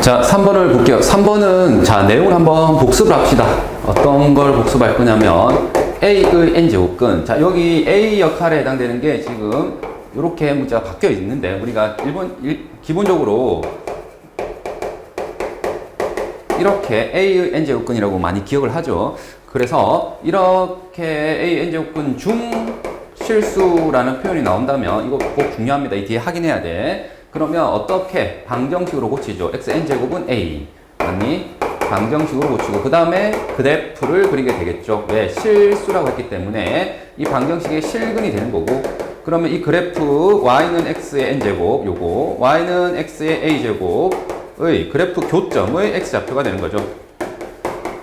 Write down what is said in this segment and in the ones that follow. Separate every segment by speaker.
Speaker 1: 자, 3번을 볼게요. 3번은 자, 내용을 한번 복습을 합시다. 어떤 걸 복습할 거냐면 A의 n제곱근. 자, 여기 A 역할에 해당되는 게 지금 이렇게 문자가 바뀌어 있는데 우리가 기본적으로 이렇게 A의 n제곱근이라고 많이 기억을 하죠. 그래서 이렇게 A n제곱근 중 실수라는 표현이 나온다면 이거 꼭 중요합니다. 이 뒤에 확인해야 돼. 그러면 어떻게 방정식으로 고치죠? xn제곱은 a 아니 방정식으로 고치고 그 다음에 그래프를 그리게 되겠죠. 왜? 실수라고 했기 때문에 이 방정식의 실근이 되는 거고, 그러면 이 그래프 y는 x의 n제곱 요거 y는 x의 a제곱의 그래프 교점의 x좌표가 되는 거죠.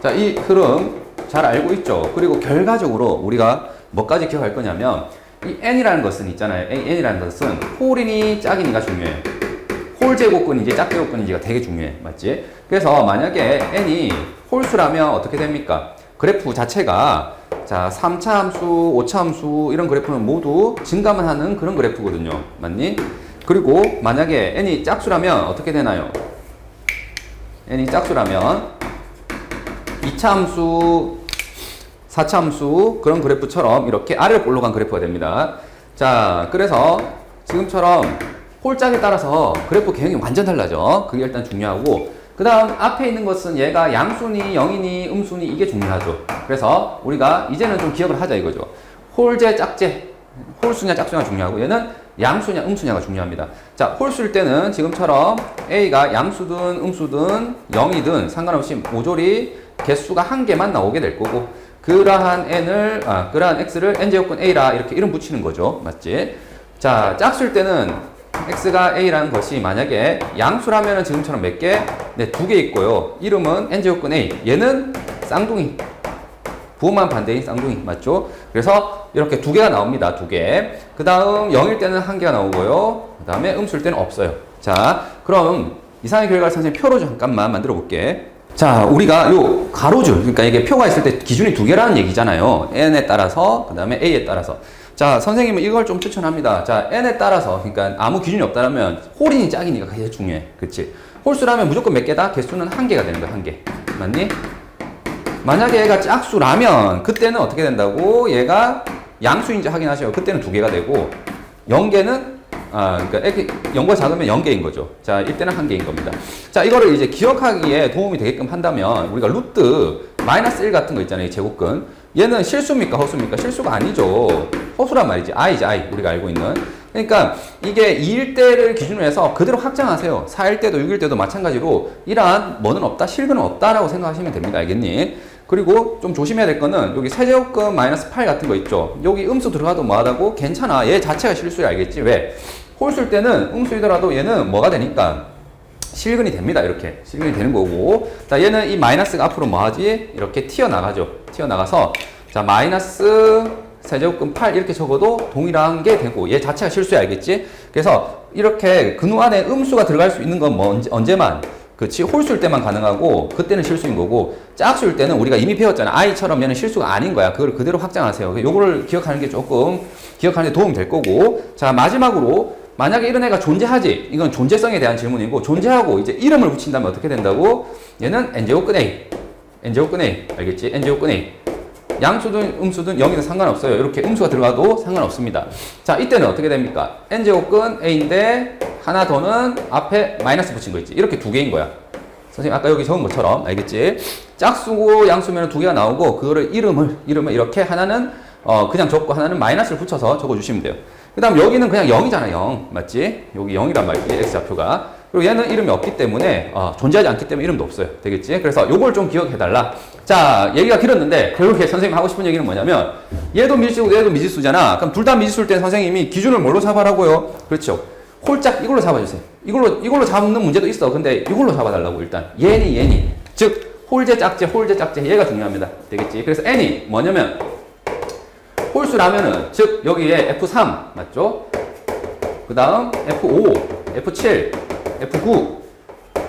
Speaker 1: 자, 이 흐름 잘 알고 있죠. 그리고 결과적으로 우리가 뭐까지 기억할 거냐면 이 n이라는 것은 있잖아요. n이라는 것은 홀이니 짝이니가 중요해. 홀 제곱근인지 짝 제곱근인지가 되게 중요해. 맞지? 그래서 만약에 n이 홀수라면 어떻게 됩니까? 그래프 자체가 자 3차 함수, 5차 함수 이런 그래프는 모두 증가만 하는 그런 그래프거든요. 맞니? 그리고 만약에 n이 짝수라면 어떻게 되나요? n이 짝수라면 2차 함수, 4차 함수 그런 그래프처럼 이렇게 아래로 올라간 그래프가 됩니다. 자, 그래서 지금처럼 홀짝에 따라서 그래프 개형이 완전 달라져. 그게 일단 중요하고, 그 다음 앞에 있는 것은 얘가 양수니 영이니 음수니 이게 중요하죠. 그래서 우리가 이제는 좀 기억을 하자 이거죠. 홀제 짝제, 홀수냐 짝수냐가 중요하고 얘는 양수냐 음수냐가 중요합니다. 자, 홀수일 때는 지금처럼 A가 양수든 음수든 영이든 상관없이 모조리 개수가 한 개만 나오게 될 거고, 그러한 그러한 x를 n제곱근 a라 이렇게 이름 붙이는 거죠. 맞지? 자, 짝수일 때는 x가 a라는 것이 만약에 양수라면은 지금처럼 몇 개? 네, 2개 있고요. 이름은 n제곱근 a. 얘는 쌍둥이. 부호만 반대인 쌍둥이. 맞죠? 그래서 이렇게 2개가 나옵니다. 2개. 그 다음 0일 때는 1개가 나오고요. 그 다음에 음수일 때는 없어요. 자, 그럼 이상의 결과를 선생님 표로 잠깐만 만들어 볼게. 자, 우리가 요 가로줄, 그러니까 이게 표가 있을 때 기준이 2개라는 얘기잖아요. n에 따라서, 그 다음에 a에 따라서. 자, 선생님은 이걸 좀 추천합니다. 자, n에 따라서, 그러니까 아무 기준이 없다면 홀이니 짝이니가 그게 중요해. 그치? 홀수라면 무조건 몇 개다? 개수는 1개가 되는 거야, 1개. 맞니? 만약에 얘가 짝수라면 그때는 어떻게 된다고? 얘가 양수인지 확인하셔요. 그때는 2개가 되고, 0개는 그러니까 0보다 작으면 0개인 거죠. 자, 이때는 1개인 겁니다. 자, 이거를 이제 기억하기에 도움이 되게끔 한다면 우리가 루트 -1 같은 거 있잖아요. 제곱근. 얘는 실수입니까? 허수입니까? 실수가 아니죠. 허수란 말이지. i지, i. 우리가 알고 있는. 그러니까 이게 2일 때를 기준으로 해서 그대로 확장하세요. 4일 때도 6일 때도 마찬가지로 이러한 뭐는 없다, 실근은 없다라고 생각하시면 됩니다. 알겠니? 그리고 좀 조심해야 될 거는 여기 세제곱근 -8 같은 거 있죠. 여기 음수 들어가도 뭐하다고? 괜찮아. 얘 자체가 실수야. 알겠지? 왜? 홀수일 때는 음수이더라도 얘는 뭐가 되니까 실근이 됩니다. 이렇게 실근이 되는 거고, 자, 얘는 이 마이너스가 앞으로 뭐하지? 이렇게 튀어나가죠. 튀어나가서 자 마이너스 세제곱근 8 이렇게 적어도 동일한 게 되고 얘 자체가 실수야. 알겠지? 그래서 이렇게 근우 안에 음수가 들어갈 수 있는 건 뭐 언제만? 그치? 홀수일 때만 가능하고 그때는 실수인 거고, 짝수일 때는 우리가 이미 배웠잖아. i처럼 얘는 실수가 아닌 거야. 그걸 그대로 확장하세요. 요거를 기억하는 게 조금 기억하는 데 도움이 될 거고, 자, 마지막으로 만약에 이런 애가 존재하지? 이건 존재성에 대한 질문이고, 존재하고 이제 이름을 붙인다면 어떻게 된다고? 얘는 n제곱근 a. n제곱근 a. 알겠지? n제곱근 a. 양수든 음수든 0이든 상관없어요. 이렇게 음수가 들어가도 상관없습니다. 자, 이때는 어떻게 됩니까? n제곱근 a인데 하나 더는 앞에 마이너스 붙인 거 있지? 이렇게 2개인 거야. 선생님 아까 여기 적은 것처럼. 알겠지? 짝수고 양수면 2개가 나오고, 그거를 이름을 이렇게 하나는 그냥 적고 하나는 마이너스를 붙여서 적어주시면 돼요. 그 다음 여기는 그냥 0이잖아. 0 맞지? 여기 0이란 말이지, x좌표가. 그리고 얘는 이름이 없기 때문에 존재하지 않기 때문에 이름도 없어요. 되겠지? 그래서 요걸 좀 기억해달라. 자, 얘기가 길었는데 결국에 선생님이 하고 싶은 얘기는 뭐냐면, 얘도 미지수고 얘도 미지수잖아. 그럼 둘 다 미지수일 때 선생님이 기준을 뭘로 잡아라고요? 그렇죠. 홀짝 이걸로 잡아주세요. 이걸로 잡는 문제도 있어. 근데 이걸로 잡아달라고. 일단 얘니 즉 홀제 짝제 얘가 중요합니다. 되겠지? 그래서 n이 뭐냐면 홀수라면은 즉 여기에 F3 맞죠? 그 다음 F5, F7, F9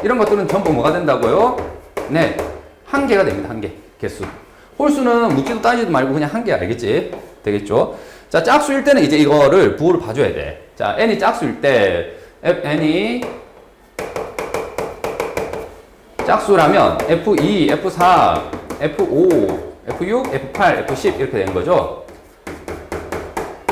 Speaker 1: 이런 것들은 전부 뭐가 된다고요? 네, 1개가 됩니다. 1개 개수. 홀수는 묻지도 따지도 말고 그냥 1개. 알겠지? 되겠죠? 자, 짝수일 때는 이제 이거를 부호를 봐줘야 돼. 자, n이 짝수일 때 n이 짝수라면 F2, F4, F5, F6, F8, F10 이렇게 되는 거죠.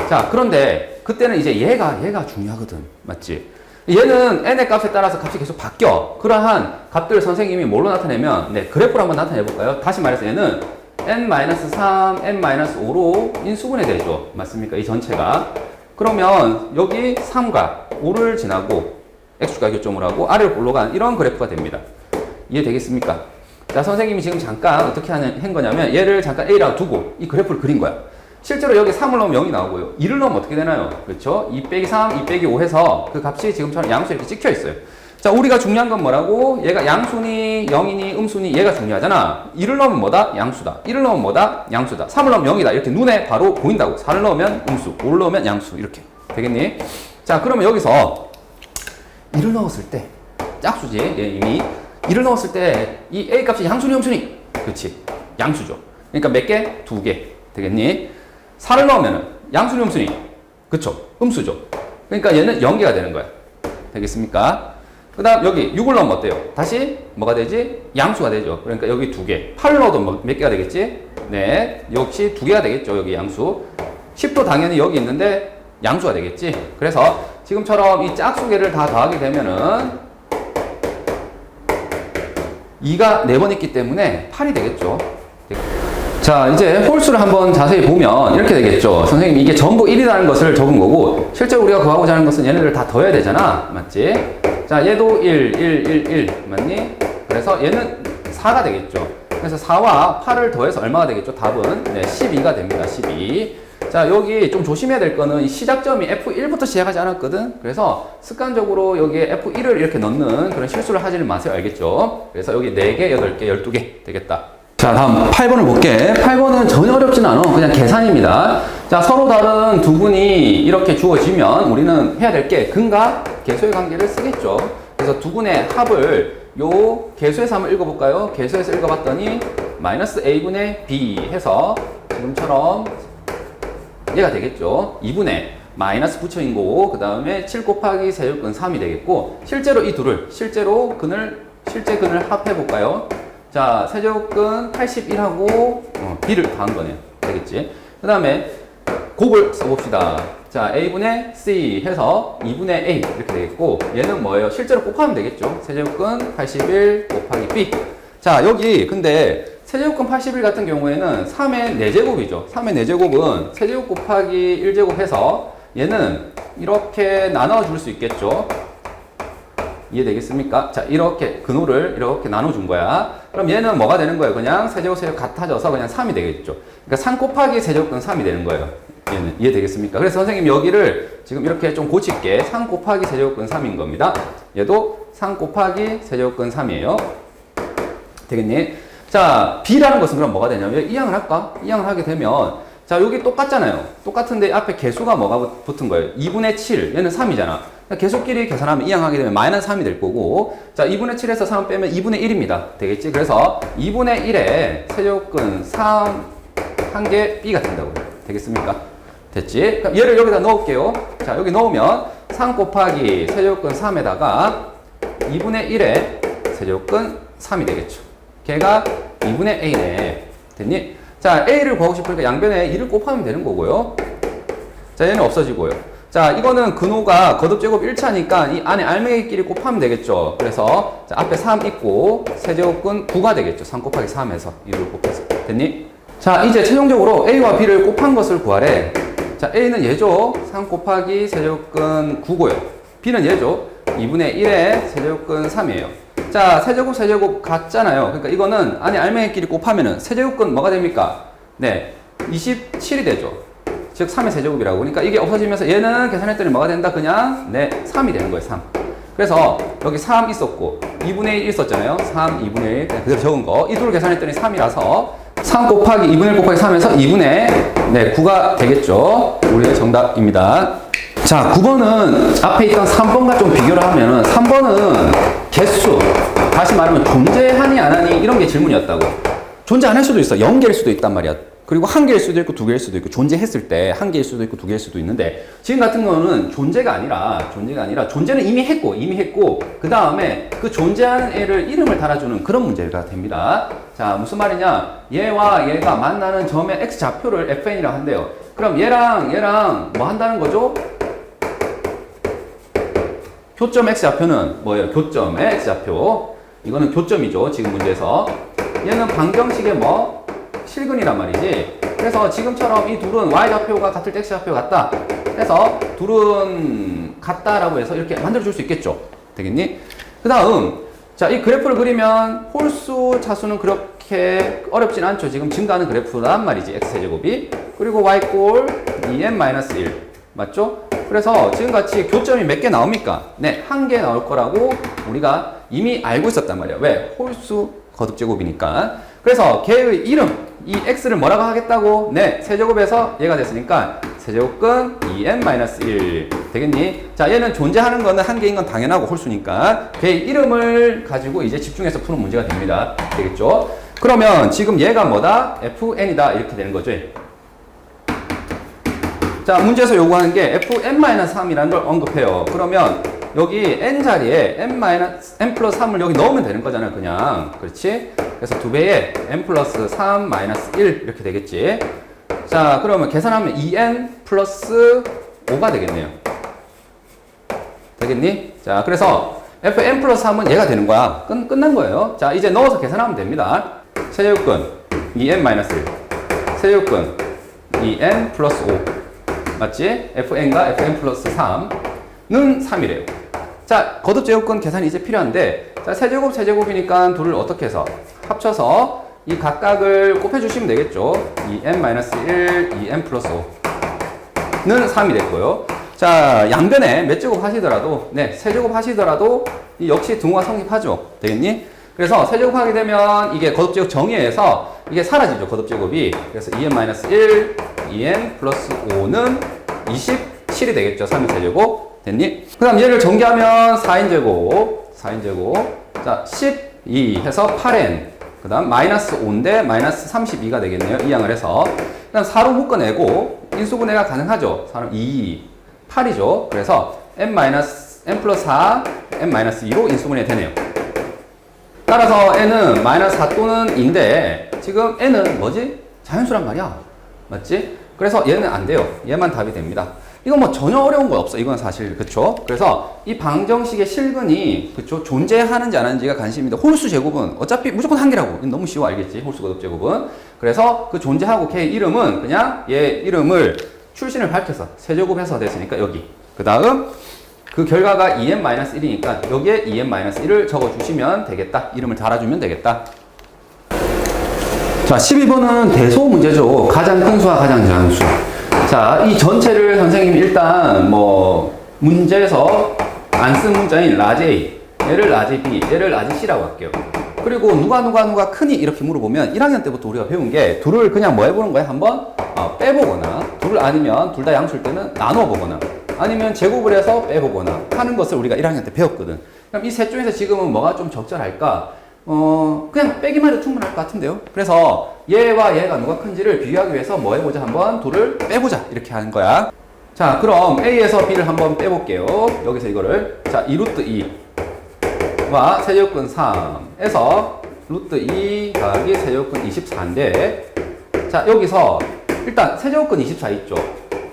Speaker 1: 자, 그런데 그때는 이제 얘가 중요하거든. 맞지? 얘는 n의 값에 따라서 값이 계속 바뀌어. 그러한 값들 선생님이 뭘로 나타내면, 네, 그래프로 한번 나타내 볼까요? 다시 말해서 얘는 n-3, n-5로 인수분해 되죠. 맞습니까? 이 전체가. 그러면 여기 3과 5를 지나고 x축과 교점을 하고 아래로 올라간 이런 그래프가 됩니다. 이해되겠습니까? 자, 선생님이 지금 잠깐 어떻게 한 거냐면 얘를 잠깐 a라고 두고 이 그래프를 그린 거야. 실제로 여기 3을 넣으면 0이 나오고요. 2를 넣으면 어떻게 되나요? 그렇죠? 2 빼기 3, 2 빼기 5 해서 그 값이 지금처럼 양수에 이렇게 찍혀 있어요. 자, 우리가 중요한 건 뭐라고? 얘가 양수니, 0이니, 음수니 얘가 중요하잖아. 2를 넣으면 뭐다? 양수다. 1을 넣으면 뭐다? 양수다. 3을 넣으면 0이다. 이렇게 눈에 바로 보인다고. 4를 넣으면 음수, 5를 넣으면 양수. 이렇게. 되겠니? 자, 그러면 여기서 1을 넣었을 때 짝수지. 얘 이미 1을 넣었을 때 이 A 값이 양수니, 음수니? 그렇지. 양수죠. 그러니까 몇 개? 2개. 되겠니? 4를 넣으면 양수니, 음수니? 그쵸? 음수죠. 그러니까 얘는 0개가 되는 거야. 되겠습니까? 그 다음 여기 6을 넣으면 어때요? 다시 뭐가 되지? 양수가 되죠. 그러니까 여기 2개. 8을 넣어도 몇 개가 되겠지? 네. 역시 2개가 되겠죠. 여기 양수. 10도 당연히 여기 있는데 양수가 되겠지. 그래서 지금처럼 이 짝수개를 다 더하게 되면은 2가 4번 있기 때문에 8이 되겠죠. 자, 이제 홀수를 한번 자세히 보면 이렇게 되겠죠. 선생님, 이게 전부 1이라는 것을 적은 거고, 실제로 우리가 구하고자 하는 것은 얘네들 다 더해야 되잖아. 맞지? 자, 얘도 1, 1, 1, 1. 맞니? 그래서 얘는 4가 되겠죠. 그래서 4와 8을 더해서 얼마가 되겠죠? 답은 네, 12가 됩니다. 12. 자, 여기 좀 조심해야 될 거는 시작점이 F1부터 시작하지 않았거든? 그래서 습관적으로 여기에 F1을 이렇게 넣는 그런 실수를 하지는 마세요. 알겠죠? 그래서 여기 4개, 8개, 12개 되겠다. 자, 다음 8번을 볼게. 8번은 전혀 어렵진 않아. 그냥 계산입니다. 자, 서로 다른 두 분이 이렇게 주어지면 우리는 해야 될 게 근과 계수의 관계를 쓰겠죠. 그래서 두 분의 합을 요 계수에서 한번 읽어볼까요? 계수에서 읽어봤더니 마이너스 a분의 b 해서 지금처럼 얘가 되겠죠. 2분의 마이너스 붙여인 거고 그 다음에 7 곱하기 세제곱근 3이 되겠고 실제로 이 둘을 실제 근을 합해볼까요? 자, 세제곱근 81하고 b를 더한 거네요. 되겠지? 그 다음에 곱을 써봅시다. 자, a분의 c 해서 2분의 a 이렇게 되겠고 얘는 뭐예요? 실제로 곱하면 되겠죠. 세제곱근 81 곱하기 b. 자, 여기 근데 세제곱근 81 같은 경우에는 3의 4제곱이죠. 3의 4제곱은 세제곱 곱하기 1제곱 해서 얘는 이렇게 나눠줄 수 있겠죠. 이해되겠습니까? 자, 이렇게 근호를 이렇게 나눠준 거야. 그럼 얘는 뭐가 되는 거예요? 그냥 세제곱 같아져서 그냥 3이 되겠죠. 그러니까 3 곱하기 세제곱근 3이 되는 거예요. 얘는 이해되겠습니까? 그래서 선생님 여기를 지금 이렇게 좀 고칠게. 3 곱하기 세제곱근 3인 겁니다. 얘도 3 곱하기 세제곱근 3이에요. 되겠니? 자, b라는 것은 그럼 뭐가 되냐면 이항을 할까? 이항을 하게 되면 자, 여기 똑같잖아요. 똑같은데 앞에 개수가 뭐가 붙은 거예요? 2분의 7. 얘는 3이잖아. 계수끼리 계산하면 이항하게 되면 마이너스 3이 될 거고 자, 2분의 7에서 3 빼면 2분의 1입니다. 되겠지? 그래서 2분의 1에 세제곱근 3 한 개 b가 된다고요. 되겠습니까? 됐지? 그럼 얘를 여기다 넣을게요. 자, 여기 넣으면 3 곱하기 세제곱근 3에다가 2분의 1에 세제곱근 3이 되겠죠. 걔가 2분의 a네. 됐니? 자, a를 구하고 싶으니까 양변에 2를 곱하면 되는 거고요. 자, 얘는 없어지고요. 자, 이거는 근호가 거듭제곱 1차니까 이 안에 알맹이끼리 곱하면 되겠죠. 그래서 자, 앞에 3 있고 세제곱근 9가 되겠죠. 3 곱하기 3에서 2를 곱해서. 됐니? 자, 이제 최종적으로 a와 b를 곱한 것을 구하래. 자, a는 얘죠. 3 곱하기 세제곱근 9고요. b는 얘죠. 2분의 1에 세제곱근 3이에요. 자, 세제곱 같잖아요. 그러니까 이거는 안에 알맹이끼리 곱하면은 세제곱근 뭐가 됩니까? 네, 27이 되죠. 즉 3의 세제곱이라고. 그러니까 이게 없어지면서 얘는 계산했더니 뭐가 된다? 그냥 네, 3이 되는 거예요. 3. 그래서 여기 3 있었고 2분의 1 있었잖아요. 3, 2분의 1 그대로 적은 거. 이 둘을 계산했더니 3이라서 3 곱하기 2분의 1 곱하기 3에서 2분의 네, 9가 되겠죠. 우리의 정답입니다. 자, 9번은 앞에 있던 3번과 좀 비교를 하면은 3번은 개수, 다시 말하면 존재하니 안 하니 이런 게 질문이었다고. 존재 안 할 수도 있어. 0개일 수도 있단 말이야. 그리고 한 개일 수도 있고 두 개일 수도 있고 존재했을 때 한 개일 수도 있고 두 개일 수도 있는데 지금 같은 거는 존재가 아니라 존재는 이미 했고 그 다음에 그 존재하는 애를 이름을 달아주는 그런 문제가 됩니다. 자, 무슨 말이냐? 얘와 얘가 만나는 점의 x 좌표를 fn이라고 한대요. 그럼 얘랑 뭐 한다는 거죠? 교점 x 좌표는 뭐예요? 교점의 x 좌표. 이거는 교점이죠. 지금 문제에서. 얘는 방정식의 뭐? 실근이란 말이지. 그래서 지금처럼 이 둘은 y 좌표가 같을 때 x 좌표가 같다. 그래서 둘은 같다라고 해서 이렇게 만들어줄 수 있겠죠. 되겠니? 그 다음, 자, 이 그래프를 그리면 홀수 차수는 그렇게 어렵진 않죠. 지금 증가하는 그래프란 말이지. x제곱이. 그리고 y꼴 2n-1. 맞죠? 그래서 지금같이 교점이 몇 개 나옵니까? 네, 한 개 나올 거라고 우리가 이미 알고 있었단 말이에요. 왜? 홀수 거듭제곱이니까. 그래서 걔의 이름, 이 x를 뭐라고 하겠다고? 네, 세제곱에서 얘가 됐으니까 세제곱근 2n-1 되겠니? 자, 얘는 존재하는 거는 한 개인 건 당연하고 홀수니까 걔의 이름을 가지고 이제 집중해서 푸는 문제가 됩니다. 되겠죠? 그러면 지금 얘가 뭐다? fn이다 이렇게 되는 거죠. 자, 문제에서 요구하는 게 fn-3이라는 걸 언급해요. 그러면 여기 n 자리에 n 플러스 3을 여기 넣으면 되는 거잖아요. 그냥. 그렇지? 그래서 2배에 n 플러스 3 마이너스 1 이렇게 되겠지. 자, 그러면 계산하면 2n 플러스 5가 되겠네요. 되겠니? 자, 그래서 fn 플러스 3은 얘가 되는 거야. 끝난 거예요. 자, 이제 넣어서 계산하면 됩니다. 세제곱근 2n 마이너스 1. 세제곱근 2n 플러스 5. 맞지? fn과 fn 플러스 3는 3이래요. 자, 거듭제곱근 계산이 이제 필요한데, 자, 세제곱이니까 둘을 어떻게 해서? 합쳐서 이 각각을 곱해주시면 되겠죠. 2n-1, 2n 플러스 5는 3이 됐고요. 자, 양변에 몇 제곱 하시더라도, 네, 세제곱 하시더라도 역시 등호가 성립하죠. 되겠니? 그래서 세제곱하게 되면 이게 거듭제곱 정의에서 이게 사라지죠. 거듭제곱이. 그래서 2n-1, 2n 플러스 5는 27이 되겠죠. 3인 세제곱. 됐니? 그 다음 얘를 전개하면 4인제곱. 자, 12 해서 8n. 그 다음 마이너스 5인데 마이너스 32가 되겠네요. 이항을 해서. 그 다음 4로 묶어내고 인수분해가 가능하죠. 4는 2, 8이죠. 그래서 n 플러스 4, n-2로 인수분해 되네요. 따라서 n은 마이너스 4 또는 2인데 지금 n은 뭐지? 자연수란 말이야. 맞지? 그래서 얘는 안 돼요. 얘만 답이 됩니다. 이건 뭐 전혀 어려운 거 없어. 이건 사실 그쵸? 그래서 이 방정식의 실근이 그쵸? 존재하는지 안 하는지가 관심입니다. 홀수 제곱은 어차피 무조건 한 개라고. 너무 쉬워 알겠지? 홀수 거듭 제곱은. 그래서 그 존재하고 걔의 이름은 그냥 얘 이름을 출신을 밝혀서 세제곱해서 됐으니까 여기. 그 다음 그 결과가 2n-1이니까 여기에 2n-1을 적어주시면 되겠다. 이름을 달아주면 되겠다. 자, 12번은 대소 문제죠. 가장 큰 수와 가장 작은 수. 자, 이 전체를 선생님이 일단 뭐 문제에서 안 쓴 문자인 라지 A, 얘를 라지 B, 얘를 라지 C라고 할게요. 그리고 누가 크니 이렇게 물어보면 1학년 때부터 우리가 배운 게 둘을 그냥 뭐 해보는 거야? 한번 빼보거나 둘을 아니면 둘 다 양수일 때는 나눠보거나 아니면 제곱을 해서 빼보거나 하는 것을 우리가 1학년 때 배웠거든. 그럼 이 셋 중에서 지금은 뭐가 좀 적절할까? 그냥 빼기만 해도 충분할 것 같은데요. 그래서 얘와 얘가 누가 큰지를 비교하기 위해서 뭐 해보자? 한번 둘을 빼보자. 이렇게 하는 거야. 자, 그럼 A에서 B를 한번 빼볼게요. 여기서 이거를. 자, 2루트2와 세제곱근 3에서 루트 2 더하기 세제곱근 24인데 자, 여기서 일단 세제곱근 24 있죠.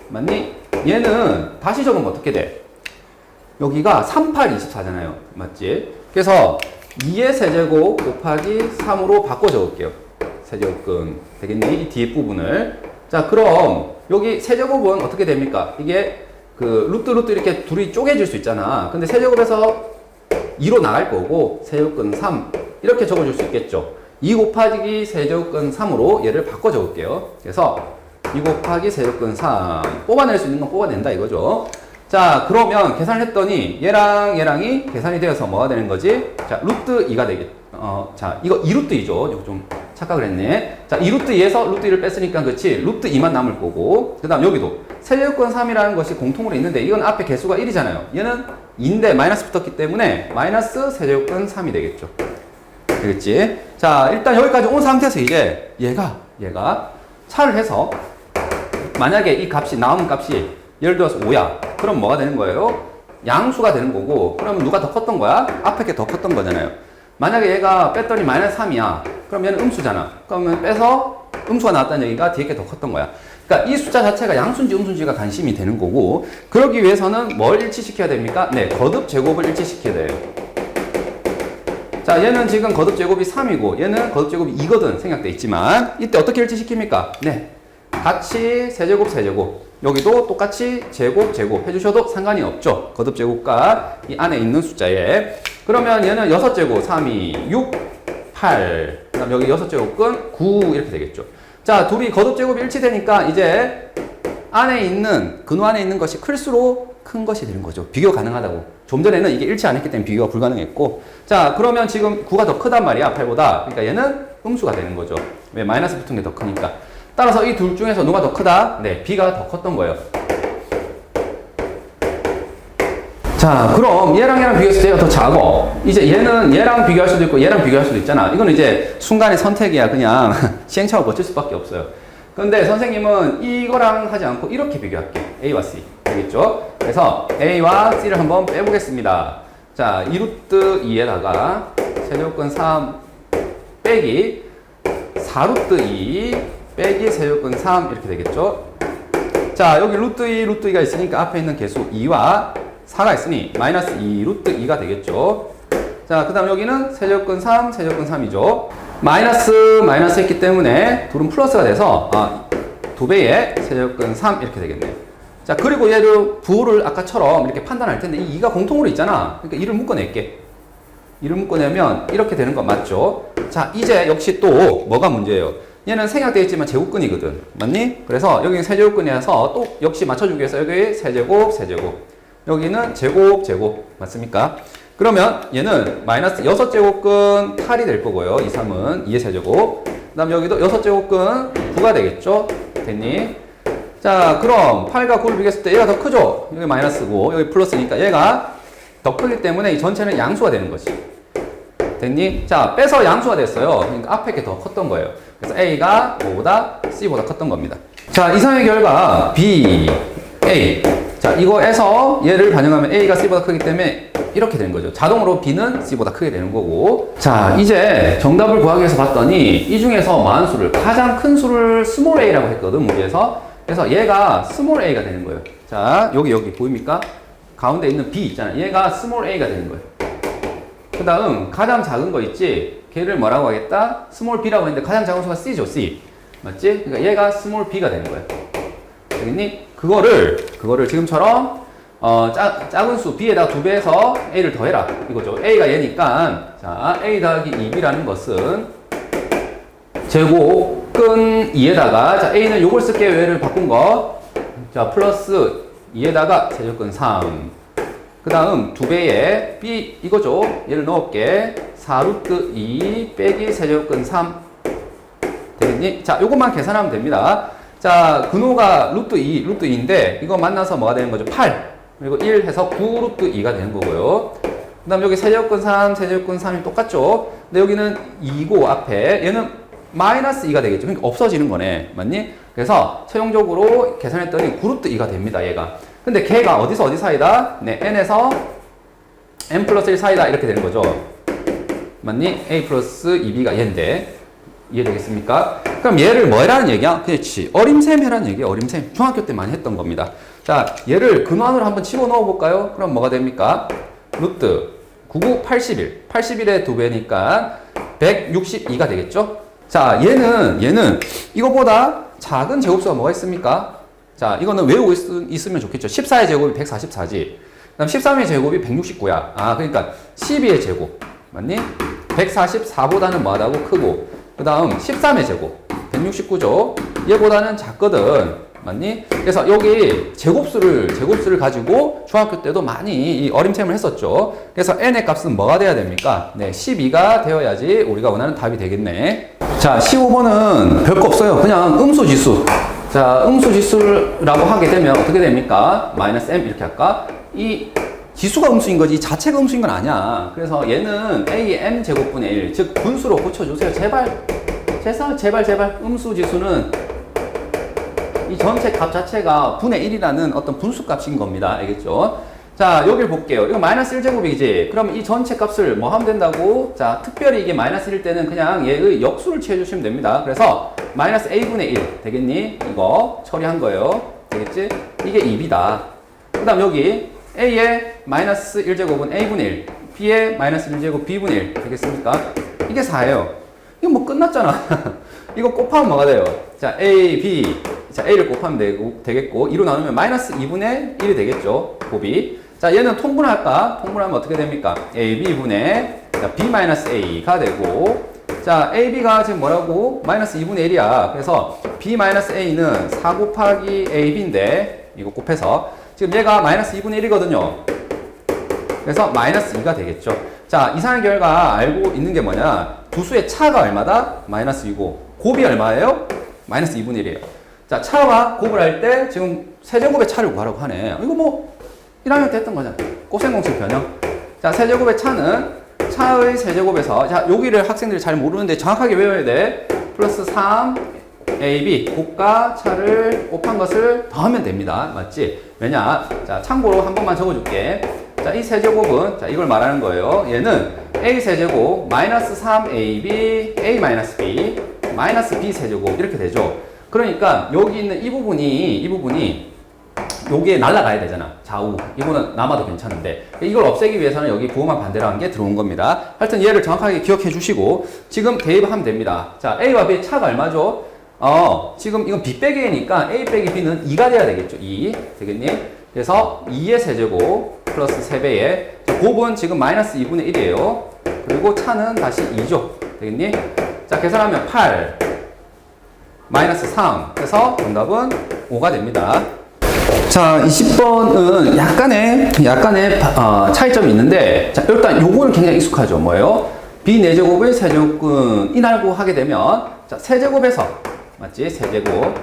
Speaker 1: 맞니? 얘는 다시 적으면 어떻게 돼? 여기가 38, 24잖아요. 맞지? 그래서 2의 세제곱 곱하기 3으로 바꿔 적을게요. 세제곱근 되겠니? 이 뒤에 부분을. 자, 그럼 여기 세제곱은 어떻게 됩니까? 이게 그 루트 이렇게 둘이 쪼개질 수 있잖아. 근데 세제곱에서 2로 나갈 거고 세제곱근 3 이렇게 적어줄 수 있겠죠. 2 곱하기 세제곱근 3으로 얘를 바꿔 적을게요. 그래서 2 곱하기 세제곱근 3 뽑아낼 수 있는 건 뽑아낸다 이거죠. 자, 그러면 계산을 했더니 얘랑 얘랑이 계산이 되어서 뭐가 되는 거지? 자, 루트 2가 되겠. 자, 이거 2루트2죠. 이거 좀 착각을 했네. 자, 2루트2에서 루트 2를 뺐으니까 그치? 루트 2만 남을 거고. 그 다음 여기도 세제곱근 3이라는 것이 공통으로 있는데 이건 앞에 개수가 1이잖아요. 얘는 2인데 마이너스 붙었기 때문에 마이너스 세제곱근 3이 되겠죠. 되겠지? 자, 일단 여기까지 온 상태에서 이제 얘가 차를 해서 만약에 이 값이 나오는 값이 예를 들어서 5야. 그럼 뭐가 되는 거예요? 양수가 되는 거고, 그러면 누가 더 컸던 거야? 앞에 게 더 컸던 거잖아요. 만약에 얘가 뺐더니 마이너스 3이야. 그럼 얘는 음수잖아. 그러면 빼서 음수가 나왔다는 얘기가 뒤에 게 더 컸던 거야. 그러니까 이 숫자 자체가 양수인지 음수인지가 관심이 되는 거고, 그러기 위해서는 뭘 일치시켜야 됩니까? 네, 거듭 제곱을 일치시켜야 돼요. 자, 얘는 지금 거듭 제곱이 3이고 얘는 거듭 제곱이 2거든 생각돼 있지만, 이때 어떻게 일치시킵니까? 네, 같이 세제곱 세제곱, 여기도 똑같이 제곱 제곱 해주셔도 상관이 없죠. 거듭 제곱과 이 안에 있는 숫자에. 그러면 얘는 6제곱 3, 2, 6, 8, 그 다음 여기 6제곱은 9 이렇게 되겠죠. 자, 둘이 거듭 제곱이 일치되니까 이제 안에 있는, 근호 안에 있는 것이 클수록 큰 것이 되는 거죠. 비교 가능하다고. 좀 전에는 이게 일치 안 했기 때문에 비교가 불가능했고. 자, 그러면 지금 9가 더 크단 말이야, 8보다. 그러니까 얘는 음수가 되는 거죠. 왜? 마이너스 붙은 게 더 크니까. 따라서 이 둘 중에서 누가 더 크다? 네, B가 더 컸던 거예요. 자, 그럼 얘랑 비교했을 때 얘가 더 작어. 이제 얘는 얘랑 비교할 수도 있고 얘랑 비교할 수도 있잖아. 이건 이제 순간의 선택이야. 그냥 시행착오 거칠 수밖에 없어요. 그런데 선생님은 이거랑 하지 않고 이렇게 비교할게. A와 C. 되겠죠? 그래서 A와 C를 한번 빼보겠습니다. 자, 2루트 2에다가 세제곱근 3 빼기 4루트 2 빼기 세제곱근 3 이렇게 되겠죠? 자, 여기 루트 2, 루트 2가 있으니까 앞에 있는 개수 2와 4가 있으니 마이너스 2 루트 2가 되겠죠? 자, 그 다음 여기는 세제곱근 3, 세제곱근 3이죠. 마이너스 했기 때문에 둘은 플러스가 돼서 2배의 세제곱근 3 이렇게 되겠네요. 자, 그리고 얘를 부호를 아까처럼 이렇게 판단할 텐데 이 2가 공통으로 있잖아. 그러니까 2를 묶어낼게. 2를 묶어내면 이렇게 되는 거 맞죠? 자, 이제 역시 또 뭐가 문제예요? 얘는 생략되어 있지만 제곱근이거든. 맞니? 그래서 여기는 세제곱근이라서 또 역시 맞춰주기 위해서 여기 세제곱, 세제곱. 여기는 제곱, 제곱. 맞습니까? 그러면 얘는 마이너스 6제곱근 8이 될 거고요. 2, 3은 2의 세제곱. 그 다음 여기도 6제곱근 9가 되겠죠? 됐니? 자, 그럼 8과 9를 비교했을 때 얘가 더 크죠? 여기 마이너스고 여기 플러스니까 얘가 더 크기 때문에 이 전체는 양수가 되는 거지. 됐니? 자, 빼서 양수가 됐어요. 그러니까 앞에 게 더 컸던 거예요. 그래서 A가 뭐보다 C보다 컸던 겁니다. 자, 이상의 결과 B, A. 자, 이거에서 얘를 반영하면 A가 C보다 크기 때문에 이렇게 되는 거죠. 자동으로 B는 C보다 크게 되는 거고. 자, 이제 정답을 구하기 위해서 봤더니 이 중에서 마한수를, 가장 큰 수를 스몰 a라고 했거든, 문제에서. 그래서 얘가 스몰 a가 되는 거예요. 자, 여기 보입니까? 가운데 있는 B 있잖아요. 얘가 스몰 a가 되는 거예요. 그 다음 가장 작은 거 있지? 걔를 뭐라고 하겠다? 스몰 b라고 했는데 가장 작은 수가 C죠, C. 맞지? 그러니까 얘가 스몰 b가 되는 거예요. 알겠니? 그거를 지금처럼 작은 수 B에다 2배해서 A를 더해라. 이거죠. A가 얘니까, 자, A 더하기 2B라는 것은 제곱근 2에다가, 자, A는 요걸 쓸게요. 얘를 바꾼 거. 자, 플러스 2에다가 세제곱근 3. 그 다음 2배에 B 이거죠. 얘를 넣을게. 4루트 2 빼기 세제곱근 3. 되겠니? 자, 요것만 계산하면 됩니다. 자, 근호가 루트 2인데 이거 만나서 뭐가 되는 거죠? 8. 그리고 1 해서 9 루트 2가 되는 거고요. 그 다음 여기 세제곱근 3, 세제곱근 3이 똑같죠? 근데 여기는 2고 앞에 얘는 마이너스 2가 되겠죠. 그러니까 없어지는 거네. 맞니? 그래서 최종적으로 계산했더니 9 루트 2가 됩니다. 얘가. 근데 걔가 어디서 어디 사이다? 네, n에서 n 플러스 1 사이다. 이렇게 되는 거죠. 맞니? a 플러스 2b가 얘인데. 이해되겠습니까? 그럼 얘를 뭐 해라는 얘기야? 그렇지. 어림셈 해라는 얘기야. 어림셈. 중학교 때 많이 했던 겁니다. 자, 얘를 근환으로 한번 집어넣어 볼까요? 그럼 뭐가 됩니까? 루트 99, 81. 81의 2배니까 162가 되겠죠? 자, 얘는 이거보다 작은 제곱수가 뭐가 있습니까? 자, 이거는 외우고 있으면 좋겠죠. 14의 제곱이 144지. 그 다음 13의 제곱이 169야. 그러니까 12의 제곱. 맞니? 144보다는 뭐하다고? 크고. 그 다음 13의 제곱 169죠. 얘보다는 작거든. 맞니? 그래서 여기 제곱수를 가지고 중학교 때도 많이 이 어림셈을 했었죠. 그래서 n의 값은 뭐가 돼야 됩니까? 네, 12가 되어야지 우리가 원하는 답이 되겠네. 자, 15번은 별거 없어요. 그냥 음수지수. 자, 음수지수라고 하게 되면 어떻게 됩니까? 마이너스 m 이렇게 할까? 이 지수가 음수인 거지 자체가 음수인 건 아니야. 그래서 얘는 a의 m 제곱분의 1, 즉 분수로 고쳐주세요. 제발 음수 지수는 이 전체 값 자체가 분의 1이라는 어떤 분수값인 겁니다. 알겠죠? 자, 여기를 볼게요. 이거 마이너스 1제곱이지? 그럼 이 전체 값을 뭐 하면 된다고? 자, 특별히 이게 마이너스 1일 때는 그냥 얘의 역수를 취해주시면 됩니다. 그래서 마이너스 a분의 1 되겠니? 이거 처리한 거예요. 되겠지? 이게 2b다. 그 다음 여기 a의 마이너스 1제곱은 a분의 1, b의 마이너스 1제곱 b분의 1 되겠습니까? 이게 4예요. 이거 뭐 끝났잖아. 이거 곱하면 뭐가 돼요? 자, a, b. 자, a를 곱하면 되겠고 2로 나누면 마이너스 2분의 1이 되겠죠. 곱이. 자, 얘는 통분할까? 통분하면 어떻게 됩니까? ab분의 b 마이너스 a가 되고, 자, ab가 지금 뭐라고? 마이너스 2분의 1이야. 그래서 b 마이너스 a는 4 곱하기 ab인데 이거 곱해서 지금 얘가 마이너스 2분의 1이거든요. 그래서 마이너스 2가 되겠죠. 자, 이상한 결과 알고 있는 게 뭐냐? 두 수의 차가 얼마다? 마이너스 2고 곱이 얼마예요? 마이너스 2분의 1이에요. 자, 차와 곱을 할 때 지금 세제곱의 차를 구하라고 하네. 이거 뭐 1학년 때 했던 거잖아. 꼬생공식 변형. 자, 세제곱의 차는 차의 세제곱에서, 자, 여기를 학생들이 잘 모르는데 정확하게 외워야 돼. 플러스 3ab 곱과 차를 곱한 것을 더하면 됩니다. 맞지? 왜냐? 자, 참고로 한 번만 적어줄게. 자, 이 세제곱은, 자, 이걸 말하는 거예요. 얘는 a 세제곱 마이너스 3ab a 마이너스 b 마이너스 b 세제곱 이렇게 되죠. 그러니까 여기 있는 이 부분이 여기에 날아가야 되잖아. 좌우. 이거는 남아도 괜찮은데 이걸 없애기 위해서는 여기 부호만 반대로 한 게 들어온 겁니다. 하여튼 얘를 정확하게 기억해 주시고 지금 대입하면 됩니다. 자, a와 b의 차가 얼마죠? 지금 이건 b 빼기 a니까 a 빼기 b는 2가 돼야 되겠죠. 2 되겠니? 그래서 2의 세제곱 플러스 3배의, 자, 곱은 지금 마이너스 2분의 1이에요. 그리고 차는 다시 2죠. 되겠니? 자, 계산하면 8 마이너스 3 해서 정답은 5가 됩니다. 자, 20번은 약간의 차이점이 있는데, 자, 일단 요거는 굉장히 익숙하죠. 뭐예요? b 4제곱의 세제곱근이라고 하게 되면, 자, 세제곱에서, 맞지? 세제곱.